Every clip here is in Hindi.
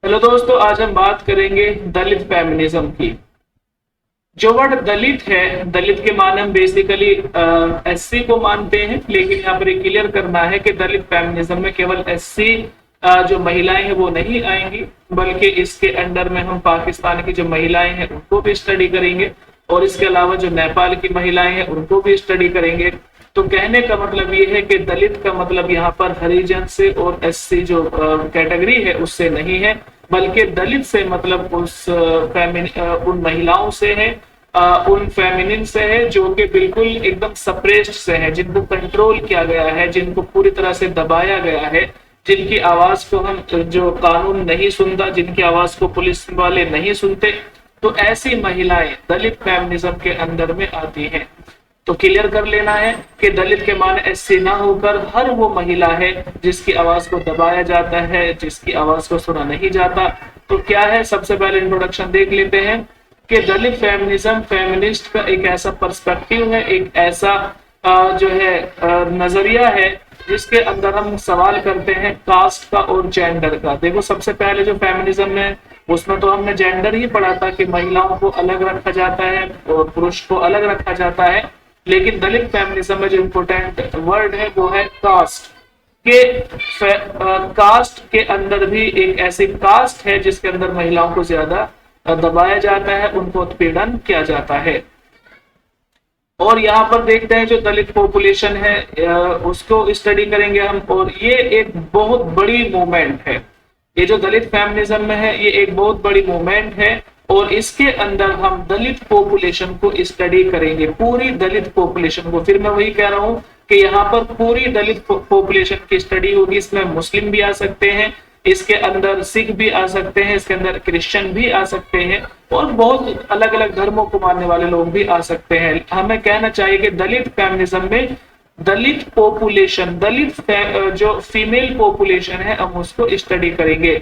हेलो दोस्तों, आज हम बात करेंगे दलित फेमिनिज्म की। जो वर्ड दलित है, दलित के मान हम बेसिकली एससी को मानते हैं, लेकिन यहाँ पर क्लियर करना है कि दलित फेमिनिज्म में केवल एससी जो महिलाएं हैं वो नहीं आएंगी, बल्कि इसके अंडर में हम पाकिस्तान की जो महिलाएं हैं उनको भी स्टडी करेंगे और इसके अलावा जो नेपाल की महिलाएं हैं उनको भी स्टडी करेंगे। तो कहने का मतलब ये है कि दलित का मतलब यहाँ पर हरिजन से और एससी जो कैटेगरी है उससे नहीं है, बल्कि दलित से मतलब उन महिलाओं से है, उन फेमिनिन से है जो कि बिल्कुल एकदम सप्रेस्ड से है, जिनको कंट्रोल किया गया है, जिनको पूरी तरह से दबाया गया है, जिनकी आवाज को हम जो कानून नहीं सुनता, जिनकी आवाज को पुलिस वाले नहीं सुनते, तो ऐसी महिलाएं दलित फेमिनिज्म के अंदर में आती हैं। तो क्लियर कर लेना है कि दलित के मान एससी ना होकर हर वो महिला है जिसकी आवाज को दबाया जाता है, जिसकी आवाज को सुना नहीं जाता। तो क्या है, सबसे पहले इंट्रोडक्शन देख लेते हैं कि दलित फेमिनिज्म फेमिनिस्ट का एक ऐसा पर्सपेक्टिव है, एक ऐसा जो है नजरिया है जिसके अंदर हम सवाल करते हैं कास्ट का और जेंडर का। देखो, सबसे पहले जो फेमिनिज्म है उसमें तो हमने जेंडर ही पढ़ा था कि महिलाओं को अलग रखा जाता है और पुरुष को अलग रखा जाता है, लेकिन दलित फेमिनिज्म में जो इम्पोर्टेंट वर्ड है वो है कास्ट। कास्ट के अंदर भी एक ऐसी कास्ट है जिसके अंदर महिलाओं को ज्यादा दबाया जाता है, उनको उत्पीड़न किया जाता है। और यहाँ पर देखते हैं जो दलित पॉपुलेशन है उसको स्टडी करेंगे हम, और ये एक बहुत बड़ी मूवमेंट है। ये जो दलित फेमिनिज्म में है ये एक बहुत बड़ी मूवमेंट है, और इसके अंदर हम दलित पॉपुलेशन को स्टडी करेंगे, पूरी दलित पॉपुलेशन को। फिर मैं वही कह रहा हूँ कि यहाँ पर पूरी दलित पॉपुलेशन की स्टडी होगी। इसमें मुस्लिम भी आ सकते हैं, इसके अंदर सिख भी आ सकते हैं, इसके अंदर क्रिश्चियन भी आ सकते हैं, और बहुत अलग अलग धर्मों को मानने वाले लोग भी आ सकते हैं। हमें कहना चाहिए कि दलित फेमिनिज्म में दलित पॉपुलेशन, जो फीमेल पॉपुलेशन है हम उसको स्टडी करेंगे।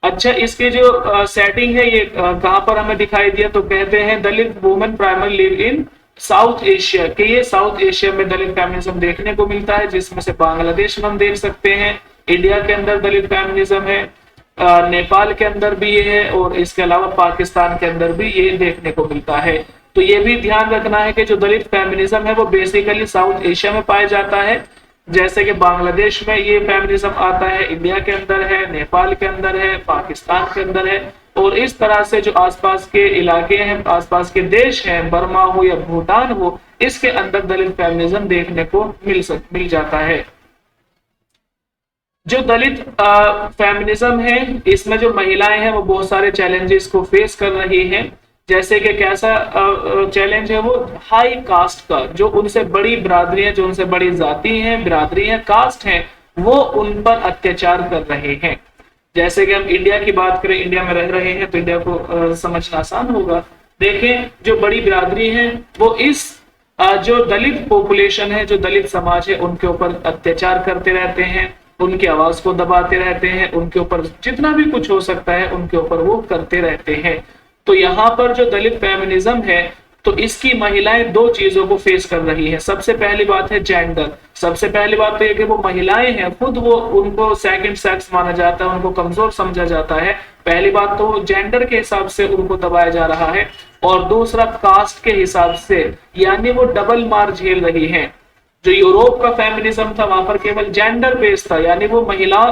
अच्छा, इसके जो सेटिंग है ये कहां पर हमें दिखाई दिया, तो कहते हैं Dalit women primary live in South Asia, कि ये साउथ एशिया में दलित फेमिनिज्म देखने को मिलता है, जिसमें से बांग्लादेश में हम देख सकते हैं, इंडिया के अंदर दलित फेमिनिज्म है, नेपाल के अंदर भी ये है, और इसके अलावा पाकिस्तान के अंदर भी ये देखने को मिलता है। तो ये भी ध्यान रखना है कि जो दलित फेमिनिज्म है वो बेसिकली साउथ एशिया में पाया जाता है, जैसे कि बांग्लादेश में ये फेमिनिज्म आता है, इंडिया के अंदर है, नेपाल के अंदर है, पाकिस्तान के अंदर है, और इस तरह से जो आसपास के इलाके हैं, आसपास के देश हैं, बर्मा हो या भूटान हो, इसके अंदर दलित फेमिनिज्म देखने को मिल जाता है। जो दलित फेमिनिज्म है इसमें जो महिलाएं हैं वो बहुत सारे चैलेंजेस को फेस कर रही हैं, जैसे कि कैसा चैलेंज है वो हाई कास्ट का, जो उनसे बड़ी बिरादरी है, जो उनसे बड़ी जाति है, बिरादरी है, कास्ट है, वो उन पर अत्याचार कर रहे हैं। जैसे कि हम इंडिया की बात करें, इंडिया में रह रहे हैं तो इंडिया को समझना आसान होगा। देखें, जो बड़ी बिरादरी है वो इस जो दलित पॉपुलेशन है, जो दलित समाज है, उनके ऊपर अत्याचार करते रहते हैं, उनकी आवाज को दबाते रहते हैं, उनके ऊपर जितना भी कुछ हो सकता है उनके ऊपर वो करते रहते हैं। तो यहाँ पर जो दलित फेमिनिज्म है तो इसकी महिलाएं दो चीजों को फेस कर रही है। सबसे पहली बात है जेंडर। सबसे पहली बात तो ये कि वो महिलाएं हैं खुद, वो उनको सेकंड सेक्स माना जाता है, उनको कमजोर समझा जाता है। पहली बात तो जेंडर के हिसाब से उनको दबाया जा रहा है, और दूसरा कास्ट के हिसाब से, यानी वो डबल मार झेल रही है। जो यूरोप का फेमिनिज्म था वहां पर केवल जेंडर बेस्ड था, यानी वो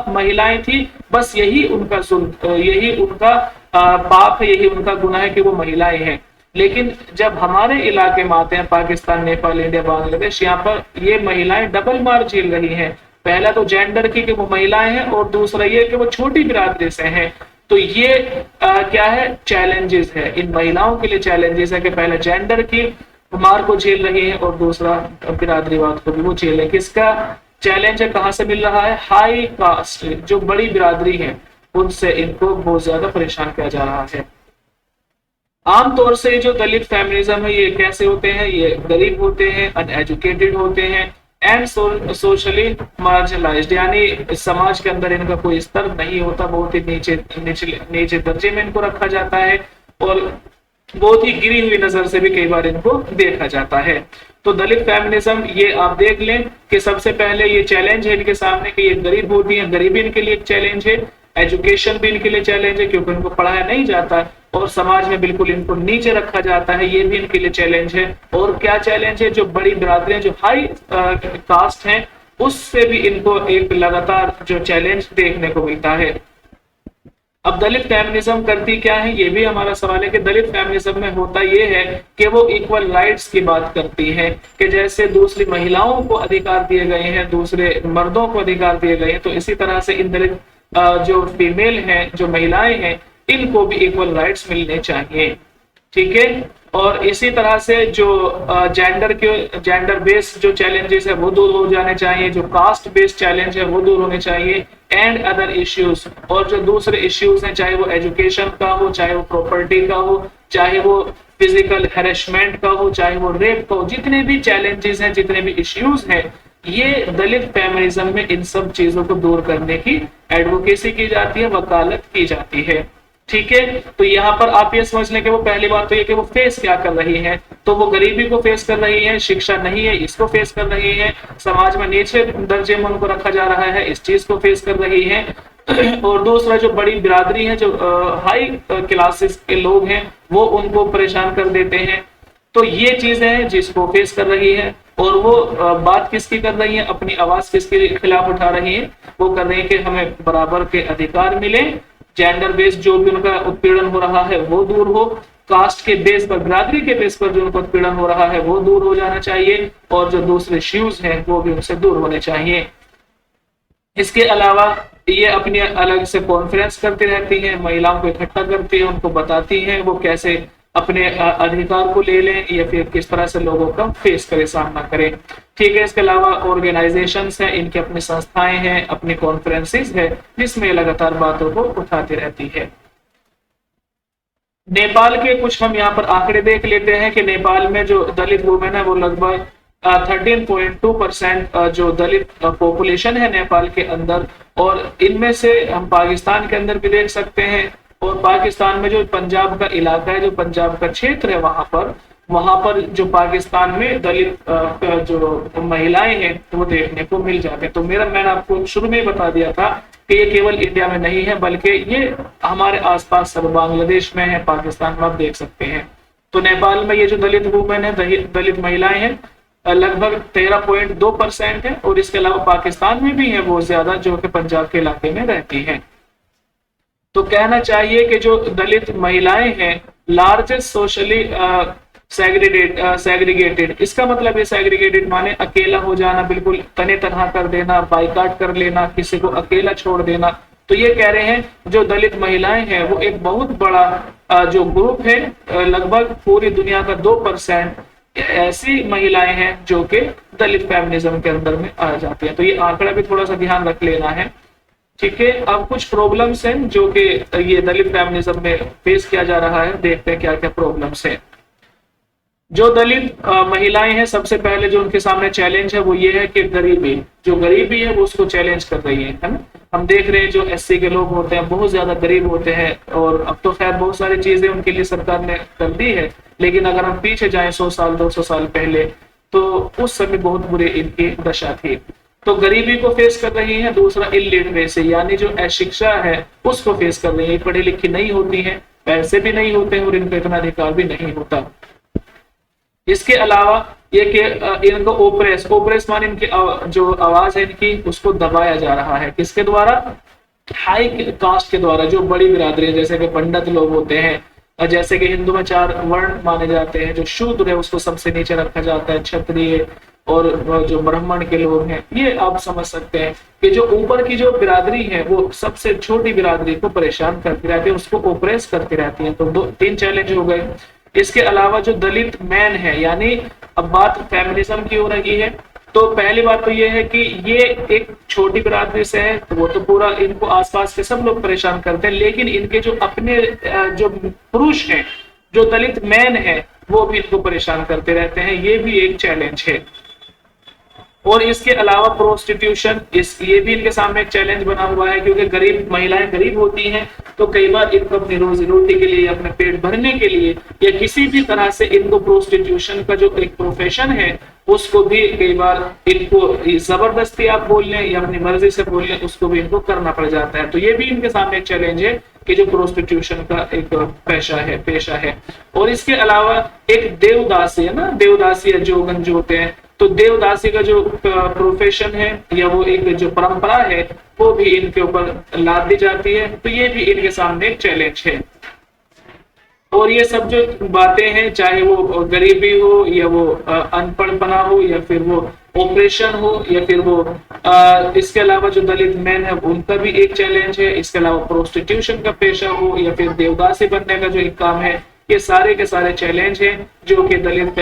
महिलाएं थी, बस यही उनका यही उनका पाप है, यही उनका गुनाह है कि वो महिलाएं हैं। लेकिन जब हमारे इलाके में आते हैं, पाकिस्तान, नेपाल, इंडिया, बांग्लादेश, यहाँ पर ये महिलाएं डबल मार झेल रही हैं। पहला तो जेंडर की कि वो महिलाएं हैं, और दूसरा ये कि वो छोटी बिरादरी से हैं। तो ये क्या है, चैलेंजेस है इन महिलाओं के लिए। चैलेंजेस है कि पहले जेंडर की मार को झेल रही है और दूसरा बिरादरीवाद को भी वो झेल है। किसका चैलेंज है, कहां से मिल रहा है, हाई कास्ट, जो बड़ी बिरादरी है उनसे इनको बहुत ज्यादा परेशान किया जा रहा है। आमतौर से जो दलित फेमिनिज्म है ये कैसे होते हैं, ये गरीब होते हैं, अनएजुकेटेड होते हैं, एंड सोशली मार्जिनलाइज्ड, यानी समाज के अंदर इनका कोई स्तर नहीं होता, बहुत ही नीचे दर्जे में इनको रखा जाता है, और बहुत ही गिरी हुई नजर से भी कई बार इनको देखा जाता है। तो दलित फेमिनिज्म ये आप देख लें कि सबसे पहले ये चैलेंज है इनके सामने कि ये गरीब होती है, गरीबी इनके लिए एक चैलेंज है। एजुकेशन भी इनके लिए चैलेंज है क्योंकि इनको पढ़ाया नहीं जाता, और समाज में बिल्कुल इनको नीचे रखा जाता है, ये भी इनके लिए चैलेंज है। और क्या चैलेंज है, जो बड़ी बिरादरियां जो हाई कास्ट हैं उससे भी इनको एक लगातार जो चैलेंज देखने को मिलता है। अब दलित फेमिनिज्म करती क्या है, ये भी हमारा सवाल है कि दलित फेमिनिज्म में होता ये है कि वो इक्वल राइट्स की बात करती है, कि जैसे दूसरी महिलाओं को अधिकार दिए गए हैं, दूसरे मर्दों को अधिकार दिए गए हैं, तो इसी तरह से इन दलित जो फीमेल हैं, जो महिलाएं हैं, इनको भी इक्वल राइट्स मिलने चाहिए। ठीक है, और इसी तरह से जो जेंडर बेस्ड जो चैलेंजेस है वो दूर हो जाने चाहिए, जो कास्ट बेस्ड चैलेंज है वो दूर होने चाहिए, एंड अदर इश्यूज, और जो दूसरे इश्यूज हैं, चाहे वो एजुकेशन का हो, चाहे वो प्रॉपर्टी का हो, चाहे वो फिजिकल हैरेसमेंट का हो, चाहे वो रेप का हो, जितने भी चैलेंजेस हैं, जितने भी इश्यूज हैं, ये दलित फेमिनिज्म में इन सब चीजों को दूर करने की एडवोकेसी की जाती है, वकालत की जाती है। ठीक है, तो यहाँ पर आप ये समझ लें कि वो पहली बात तो ये कि वो फेस क्या कर रही है, तो वो गरीबी को फेस कर रही है, शिक्षा नहीं है इसको फेस कर रही है, समाज में नीचे दर्जे में उनको रखा जा रहा है इस चीज को फेस कर रही है, और दूसरा जो बड़ी बिरादरी है, जो हाई क्लासेस के लोग हैं, वो उनको परेशान कर देते हैं। तो ये चीजें हैं जिसको फेस कर रही है, और वो बात किसकी कर रही है, अपनी आवाज किसके खिलाफ उठा रही है, वो कर रही है कि हमें बराबर के अधिकार मिले, जेंडर बेस्ड जो भी उनका उत्पीड़न हो रहा है वो दूर हो, कास्ट के बेस पर, बिरादरी के बेस पर जो उनका उत्पीड़न हो रहा है वो दूर हो जाना चाहिए, और जो दूसरे इश्यूज हैं वो भी उनसे दूर होने चाहिए। इसके अलावा ये अपनी अलग से कॉन्फ्रेंस करती रहती हैं, महिलाओं को इकट्ठा करती हैं, उनको बताती हैं वो कैसे अपने अधिकार को ले लें या फिर किस तरह से लोगों का फेस करें, सामना करें। ठीक है, इसके अलावा ऑर्गेनाइजेशंस हैं, इनकी अपनी संस्थाएं हैं, अपनी कॉन्फ्रेंसेस है, जिसमें लगातार बातों को उठाती रहती है। नेपाल के कुछ हम यहाँ पर आंकड़े देख लेते हैं कि नेपाल में जो दलित वुमेन है वो लगभग 13.2% जो दलित पॉपुलेशन है नेपाल के अंदर, और इनमें से हम पाकिस्तान के अंदर भी देख सकते हैं, और पाकिस्तान में जो पंजाब का इलाका है, जो पंजाब का क्षेत्र है, वहां पर जो पाकिस्तान में दलित जो महिलाएं हैं वो देखने को मिल जाते हैं। तो मैंने आपको शुरू में बता दिया था कि ये केवल इंडिया में नहीं है, बल्कि ये हमारे आसपास सब बांग्लादेश में है, पाकिस्तान में आप देख सकते हैं। तो नेपाल में ये जो दलित वुमेन है, दलित महिलाएं हैं, लगभग 13.2% है, और इसके अलावा पाकिस्तान में भी है वो ज्यादा, जो कि पंजाब के इलाके में रहती हैं। तो कहना चाहिए कि जो दलित महिलाएं हैं, लार्जेस्ट सोशली सेग्रीगेटेड, इसका मतलब ये सेग्रीगेटेड माने अकेला हो जाना, बिल्कुल तने तनहा कर देना, बाइकाट कर लेना, किसी को अकेला छोड़ देना। तो ये कह रहे हैं जो दलित महिलाएं हैं वो एक बहुत बड़ा जो ग्रुप है, लगभग पूरी दुनिया का 2% ऐसी महिलाएं हैं जो कि दलित फेमिनिज्म के अंदर में आ जाती हैं। तो ये आंकड़ा भी थोड़ा सा ध्यान रख लेना है। ठीक है, अब कुछ प्रॉब्लम्स हैं जो कि ये दलित फेमिनिज्म में फेस किया जा रहा है, देखते हैं क्या क्या प्रॉब्लम्स हैं। जो दलित महिलाएं हैं, सबसे पहले जो उनके सामने चैलेंज है वो ये है कि गरीबी है वो उसको चैलेंज कर रही है ना। हम देख रहे हैं जो एससी के लोग होते हैं बहुत ज्यादा गरीब होते हैं, और अब तो खैर बहुत सारी चीजें उनके लिए सरकार ने कर दी है, लेकिन अगर हम पीछे जाएं 100 साल 200 साल पहले, तो उस समय बहुत बुरी इनकी दशा थी। तो गरीबी को फेस कर रही है। दूसरा इलिटरेसी, यानी जो अशिक्षा है उसको फेस कर रही है, पढ़ी लिखी नहीं होती है, पैसे भी नहीं होते हैं, और इनको इतना अधिकार भी नहीं होता। इसके अलावा ये कि इनको ओप्रेस मान इनकी जो आवाज है इनकी उसको दबाया जा रहा है, किसके द्वारा, हाई कास्ट के द्वारा, जो बड़ी बिरादरी जैसे कि पंडित लोग होते हैं, जैसे कि हिंदू में 4 वर्ण माने जाते हैं, जो शूद्र है उसको सबसे नीचे रखा जाता है, क्षत्रिय और जो ब्राह्मण के लोग हैं, ये आप समझ सकते हैं कि जो ऊपर की जो बिरादरी है वो सबसे छोटी बिरादरी को परेशान करती रहती है, उसको ओप्रेस करती रहती है। तो 3 चैलेंज हो गए। इसके अलावा जो दलित मैन है, यानी अब बात फेमिनिज्म की हो रही है, तो पहली बात तो ये है कि ये एक छोटी बिरादरी से है, तो वो तो पूरा इनको आसपास के सब लोग परेशान करते हैं, लेकिन इनके जो अपने जो पुरुष हैं, जो दलित मैन है, वो भी इनको परेशान करते रहते हैं, ये भी एक चैलेंज है। और इसके अलावा प्रोस्टिट्यूशन, ये भी इनके सामने एक चैलेंज बना हुआ है, क्योंकि गरीब महिलाएं गरीब होती हैं, तो कई बार इनको अपनी रोजी रोटी के लिए, अपने पेट भरने के लिए या किसी भी तरह से इनको प्रोस्टिट्यूशन का जो एक प्रोफेशन है उसको भी कई बार इनको जबरदस्ती आप बोल लें या अपनी मर्जी से बोल लें, उसको भी इनको करना पड़ जाता है। तो ये भी इनके सामने एक चैलेंज है कि जो प्रोस्टिट्यूशन का एक पेशा है। और इसके अलावा एक देवदासी है ना, देवदासी या जोगन जो होते हैं, तो देवदासी का जो प्रोफेशन है या वो एक जो परंपरा है वो भी इनके ऊपर लाद दी जाती है। तो ये भी इनके सामने एक चैलेंज है। और ये सब जो बातें हैं, चाहे वो गरीबी हो या वो अनपढ़पना हो या फिर वो ऑपरेशन हो या फिर वो इसके अलावा जो दलित मैन है उनका भी एक चैलेंज है, इसके अलावा प्रोस्टिट्यूशन का पेशा हो या फिर देवदासी बनने का जो एक काम है, ये सारे के सारे चैलेंज हैं जो कि दलित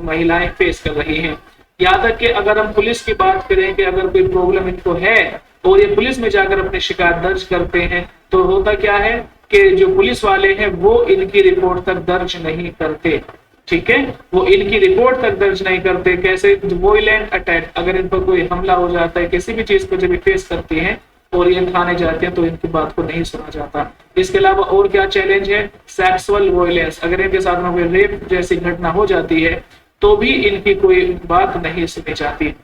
महिलाएं फेस कर रही हैं। यहाँ तक कि अगर हम पुलिस की बात करें कि अगर कोई प्रॉब्लम इनको है और ये पुलिस में जाकर अपनी शिकायत दर्ज करते हैं, तो होता क्या है कि जो पुलिस वाले हैं वो इनकी रिपोर्ट तक दर्ज नहीं करते। ठीक है, वो इनकी रिपोर्ट तक दर्ज नहीं करते। कैसे? वॉयलेंट अटैक, अगर इन पर कोई हमला हो जाता है, किसी भी चीज को जब फेस करती हैं और ये थाने जाते हैं तो इनकी बात को नहीं सुना जाता। इसके अलावा और क्या चैलेंज है? सेक्सुअल वायलेंस, अगर इनके साथ में कोई रेप जैसी घटना हो जाती है तो भी इनकी कोई बात नहीं सुनी जाती।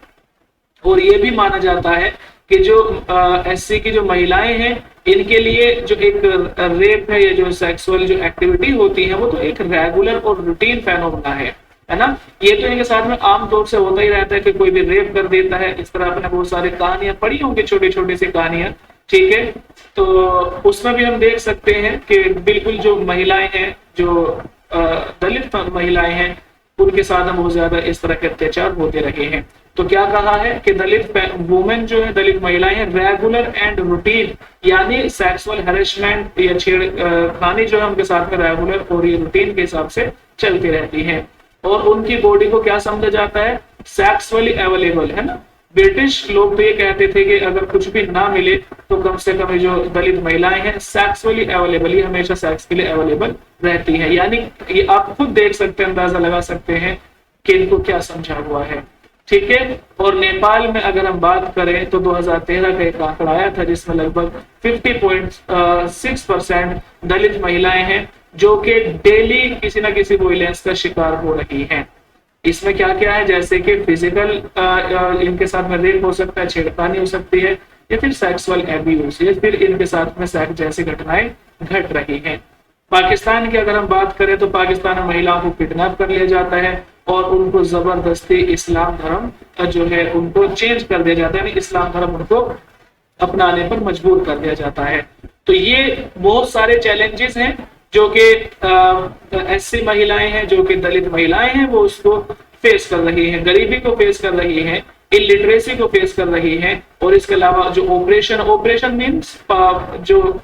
और ये भी माना जाता है कि जो एससी की जो महिलाएं हैं इनके लिए जो एक रेप है या जो सेक्सुअल जो एक्टिविटी होती है वो तो एक रेगुलर और रूटीन फेनोमेना है ना। ये तो इनके साथ में आमतौर से होता ही रहता है कि कोई भी रेप कर देता है। इस तरह आपने बहुत सारी कहानियां पढ़ी होंगी, छोटी छोटी सी कहानियां। ठीक है, तो उसमें भी हम देख सकते हैं कि बिल्कुल जो महिलाएं हैं, जो दलित महिलाएं हैं, उनके साथ बहुत ज्यादा इस तरह के अत्याचार होते रहे हैं। तो क्या कहा है कि दलित वुमेन जो है, दलित महिलाएं हैं, रेगुलर एंड रूटीन यानी सेक्सुअल हैरेसमेंट या छेड़खानी जो है उनके साथ में रेगुलर और ये रूटीन के हिसाब से चलती रहती है। और उनकी बॉडी को क्या समझा जाता है? सेक्सुअली अवेलेबल, है ना। ब्रिटिश लोग तो ये कहते थे कि अगर कुछ भी ना मिले तो कम से कम जो दलित महिलाएं हैं सेक्सुअली अवेलेबल, ही हमेशा सेक्स के लिए अवेलेबल रहती है। यानी ये आप खुद देख सकते हैं, अंदाजा लगा सकते हैं कि इनको क्या समझा हुआ है। ठीक है, और नेपाल में अगर हम बात करें तो 2013 का एक आंकड़ा आया था जिसमें लगभग 50.6% दलित महिलाएं हैं जो कि डेली किसी ना किसी वायलेंस का शिकार हो रही हैं। इसमें क्या क्या है? जैसे कि फिजिकल इनके साथ में रेप हो सकता है, छेड़खानी हो सकती है, या फिर सेक्सुअल एब्यूज, या फिर इनके साथ में सेक्स जैसी घटनाएं घट रही हैं। पाकिस्तान की अगर हम बात करें तो पाकिस्तान में महिलाओं को किडनैप कर लिया जाता है और उनको जबरदस्ती इस्लाम धर्म जो है उनको चेंज कर दिया जाता है, यानी इस्लाम धर्म उनको अपनाने पर मजबूर कर दिया जाता है। तो ये बहुत सारे चैलेंजेस हैं जो कि ऐसी महिलाएं हैं, जो कि दलित महिलाएं हैं, वो उसको फेस कर रही हैं। गरीबी को फेस कर रही हैं, इलिटरेसी को फेस कर रही हैं, और इसके अलावा जो ऑपरेशन मीन्स जो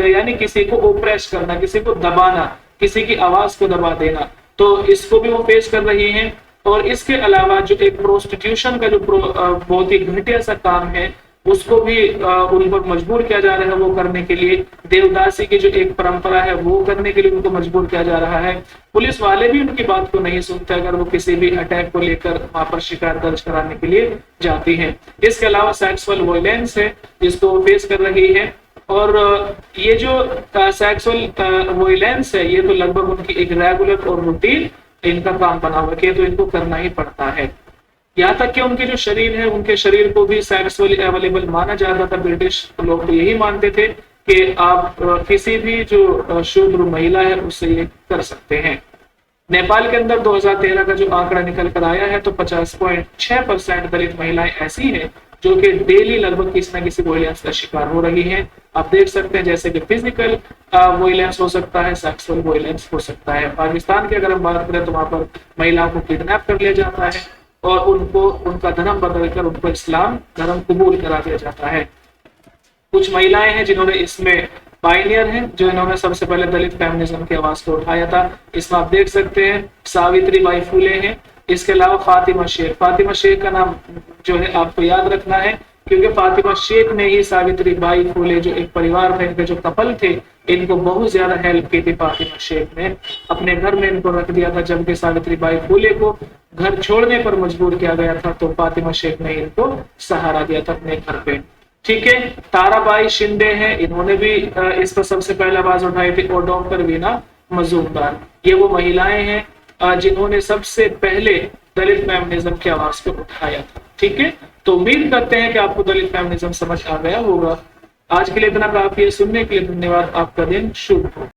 यानी किसी को ओप्रेस करना, किसी को दबाना, किसी की आवाज को दबा देना, तो इसको भी वो फेस कर रही हैं। और इसके अलावा जो एक प्रोस्टिट्यूशन का जो बहुत ही घटिया सा काम है उसको भी उन पर मजबूर किया जा रहा है वो करने के लिए। देवदासी की जो एक परंपरा है वो करने के लिए उनको मजबूर किया जा रहा है। पुलिस वाले भी उनकी बात को नहीं सुनते अगर वो किसी भी अटैक को लेकर वहां पर शिकायत दर्ज कराने के लिए जाती हैं। इसके अलावा सेक्सुअल वायलेंस है जिसको वो फेस कर रही है। और ये जो सेक्सुअल वायलेंस है ये तो लगभग उनकी एक रेगुलर और रूटीन इनका काम बना हुआ है, तो इनको करना ही पड़ता है। यहाँ तक कि उनके जो शरीर है, उनके शरीर को भी सेक्सुअली अवेलेबल माना जाता था। ब्रिटिश लोग तो यही मानते थे कि आप किसी भी जो शूद्र महिला है उससे ये कर सकते हैं। नेपाल के अंदर 2013 का जो आंकड़ा निकल कर आया है तो 50.6% दलित महिलाएं ऐसी हैं जो कि डेली लगभग किसी न किसी वायलेंस का शिकार हो रही हैं। आप देख सकते हैं जैसे कि फिजिकल वायलेंस हो सकता है, सेक्सुअल वायलेंस हो सकता है। पाकिस्तान की अगर हम बात करें तो वहां पर महिलाओं को किडनैप कर लिया जाता है और उनको उनका धर्म बदलकर उनको इस्लाम धर्म कबूल करा दिया जाता है। कुछ महिलाएं हैं जिन्होंने इसमें पायनियर हैं, जो इन्होंने सबसे पहले दलित फेमिनिज्म की आवाज को उठाया था। इसमें आप देख सकते हैं सावित्री बाई फुले हैं। इसके अलावा फातिमा शेख का नाम जो है आपको याद रखना है क्योंकि फातिमा शेख ने ही सावित्री बाई फुले जो एक परिवार थे, इनके जो कपल थे, इनको बहुत ज्यादा हेल्प की थी। फातिमा शेख ने अपने घर में इनको रख दिया था, जबकि सावित्री बाई फुले को घर छोड़ने पर मजबूर किया गया था तो फातिमा शेख ने इनको सहारा दिया था अपने घर पे। ठीक है। ताराबाई शिंदे हैं, इन्होंने भी इस पर सबसे पहले आवाज उठाई थी, और डॉक्टर वीना मजूमदार, ये वो महिलाएं हैं जिन्होंने सबसे पहले दलित फेमिनिज्म की आवाज को उठाया था। ठीक है, तो उम्मीद करते हैं कि आपको दलित फेमिनिज्म समझ आ गया होगा। आज के लिए इतना काफी है, सुनने के लिए धन्यवाद। आपका दिन शुभ हो।